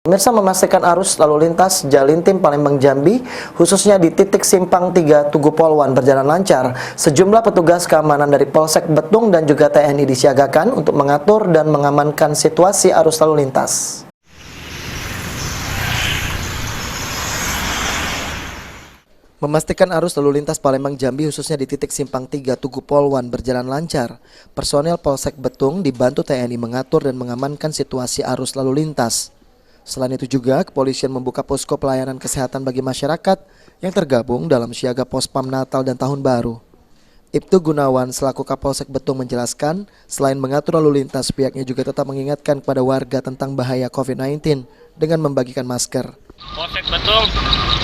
Pemirsa, memastikan arus lalu lintas Jalintim Palembang Jambi, khususnya di titik Simpang 3 Tugu Polwan berjalan lancar. Sejumlah petugas keamanan dari Polsek Betung dan juga TNI disiagakan untuk mengatur dan mengamankan situasi arus lalu lintas. Memastikan arus lalu lintas Palembang Jambi khususnya di titik Simpang 3 Tugu Polwan berjalan lancar, personel Polsek Betung dibantu TNI mengatur dan mengamankan situasi arus lalu lintas. Selain itu juga, kepolisian membuka posko pelayanan kesehatan bagi masyarakat yang tergabung dalam siaga Pospam Natal dan Tahun Baru. Ibtu Gunawan selaku Kapolsek Betung menjelaskan, selain mengatur lalu lintas, pihaknya juga tetap mengingatkan kepada warga tentang bahaya COVID-19 dengan membagikan masker. Polsek Betung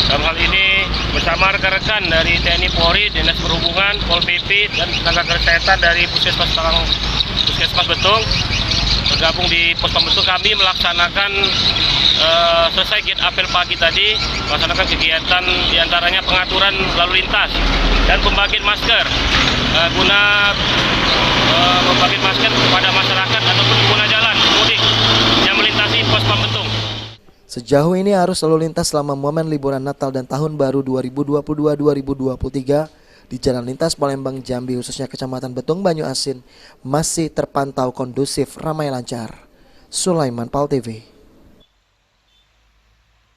dalam hal ini bersama rekan-rekan dari TNI Polri, Dinas Perhubungan, Pol PP, dan tenaga kesehatan dari Puskesmas Betung bergabung di Pospam Betung. Kami melaksanakan selesai gate apel pagi tadi, melaksanakan kegiatan diantaranya pengaturan lalu lintas dan pembagian masker guna membagikan masker kepada masyarakat ataupun pengguna jalan mudik yang melintasi Pospam Betung. Sejauh ini arus lalu lintas selama momen liburan Natal dan Tahun Baru 2022-2023 di Jalan Lintas Palembang Jambi khususnya Kecamatan Betung Banyu Asin masih terpantau kondusif, ramai lancar. Sulaiman, PAL TV.